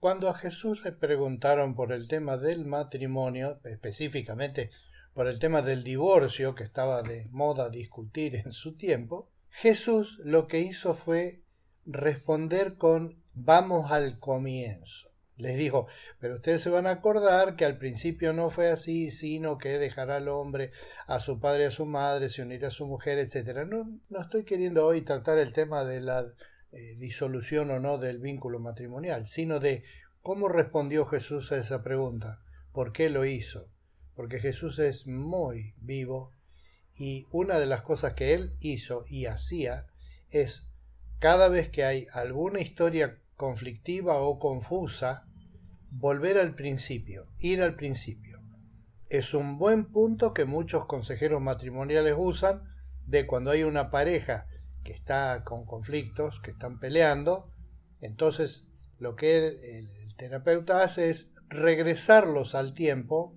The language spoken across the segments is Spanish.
Cuando a Jesús le preguntaron por el tema del matrimonio, específicamente por el tema del divorcio que estaba de moda discutir en su tiempo, Jesús lo que hizo fue responder con vamos al comienzo. Les dijo, pero ustedes se van a acordar que al principio no fue así, sino que dejará al hombre a su padre y a su madre, se unirá a su mujer, etc. No estoy queriendo hoy tratar el tema de la disolución o no del vínculo matrimonial, sino de cómo respondió Jesús a esa pregunta, por qué lo hizo, porque Jesús es muy vivo y una de las cosas que él hizo y hacía es cada vez que hay alguna historia conflictiva o confusa, volver al principio, ir al principio. Es un buen punto que muchos consejeros matrimoniales usan de cuando hay una pareja que está con conflictos, que están peleando, entonces lo que el terapeuta hace es regresarlos al tiempo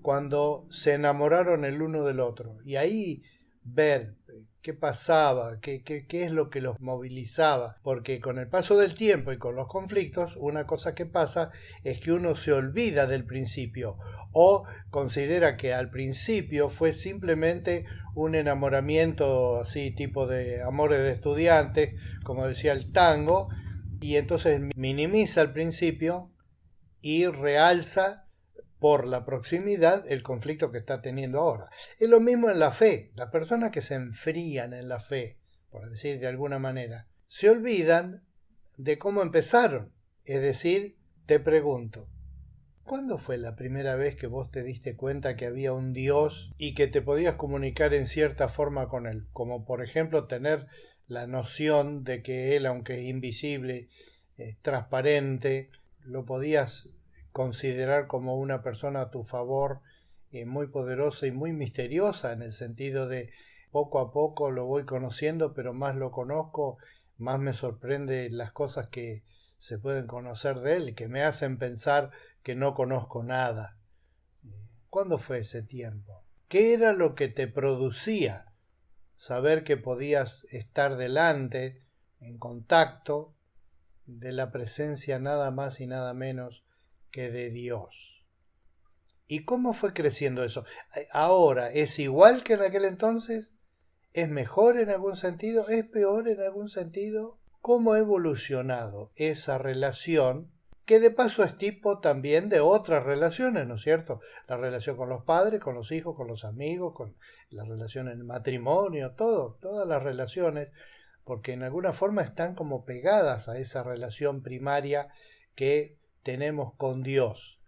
cuando se enamoraron el uno del otro y ahí ver qué pasaba, qué es lo que los movilizaba, porque con el paso del tiempo y con los conflictos, una cosa que pasa es que uno se olvida del principio o considera que al principio fue simplemente un enamoramiento así tipo de amores de estudiantes, como decía el tango, y entonces minimiza el principio y realza por la proximidad el conflicto que está teniendo ahora. Es lo mismo en la fe. Las personas que se enfrían en la fe, por decir de alguna manera, se olvidan de cómo empezaron. Es decir, te pregunto, ¿cuándo fue la primera vez que vos te diste cuenta que había un Dios y que te podías comunicar en cierta forma con Él? Como por ejemplo tener la noción de que Él, aunque es invisible, es transparente, lo podías considerar como una persona a tu favor, muy poderosa y muy misteriosa, en el sentido de poco a poco lo voy conociendo, pero más lo conozco, más me sorprende las cosas que se pueden conocer de él, que me hacen pensar que no conozco nada. ¿Cuándo fue ese tiempo? ¿Qué era lo que te producía saber que podías estar delante, en contacto, de la presencia nada más y nada menos que de Dios? ¿Y cómo fue creciendo eso? Ahora, ¿es igual que en aquel entonces? ¿Es mejor en algún sentido? ¿Es peor en algún sentido? ¿Cómo ha evolucionado esa relación? Que de paso es tipo también de otras relaciones, ¿no es cierto? La relación con los padres, con los hijos, con los amigos, con la relación en el matrimonio, todas las relaciones, porque en alguna forma están como pegadas a esa relación primaria que tenemos con Dios.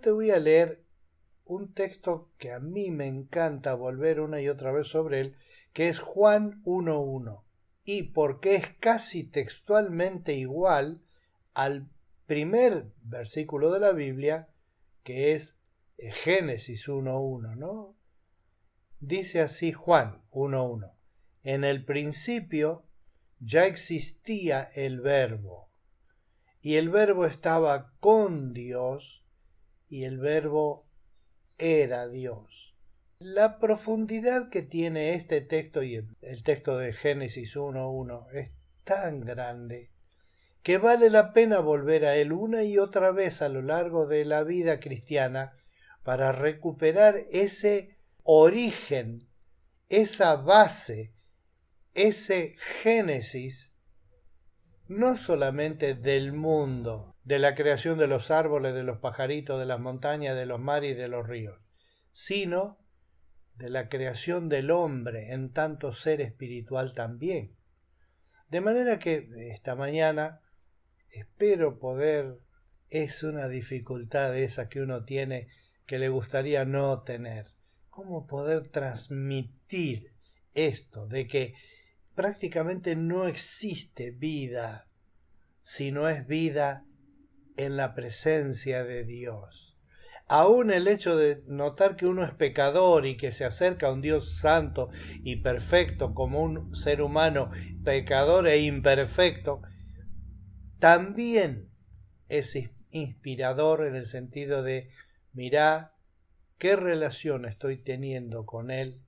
Te voy a leer un texto que a mí me encanta volver una y otra vez sobre él, que es Juan 1.1, y porque es casi textualmente igual al primer versículo de la Biblia, que es Génesis 1.1, ¿no? Dice así Juan 1.1, en el principio ya existía el Verbo, y el Verbo estaba con Dios, y el Verbo era Dios. La profundidad que tiene este texto y el texto de Génesis 1.1 es tan grande que vale la pena volver a él una y otra vez a lo largo de la vida cristiana para recuperar ese origen, esa base, ese génesis, no solamente del mundo, de la creación de los árboles, de los pajaritos, de las montañas, de los mares y de los ríos, sino de la creación del hombre en tanto ser espiritual también. De manera que esta mañana espero poder, es una dificultad esa que uno tiene que le gustaría no tener, cómo poder transmitir esto de que prácticamente no existe vida si no es vida en la presencia de Dios. Aún el hecho de notar que uno es pecador y que se acerca a un Dios santo y perfecto como un ser humano pecador e imperfecto, también es inspirador en el sentido de mirá qué relación estoy teniendo con Él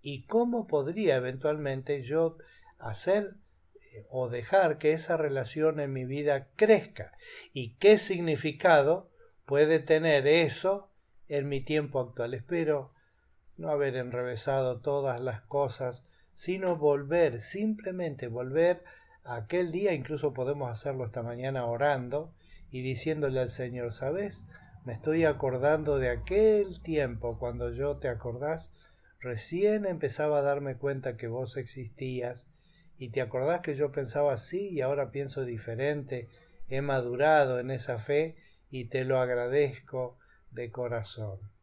y cómo podría eventualmente yo hacer o dejar que esa relación en mi vida crezca y qué significado puede tener eso en mi tiempo actual. Espero no haber enrevesado todas las cosas, sino volver, simplemente volver a aquel día. Incluso podemos hacerlo esta mañana orando y diciéndole al Señor, ¿sabes? Me estoy acordando de aquel tiempo cuando yo, ¿te acordás? Recién empezaba a darme cuenta que vos existías y te acordás que yo pensaba así y ahora pienso diferente. He madurado en esa fe y te lo agradezco de corazón.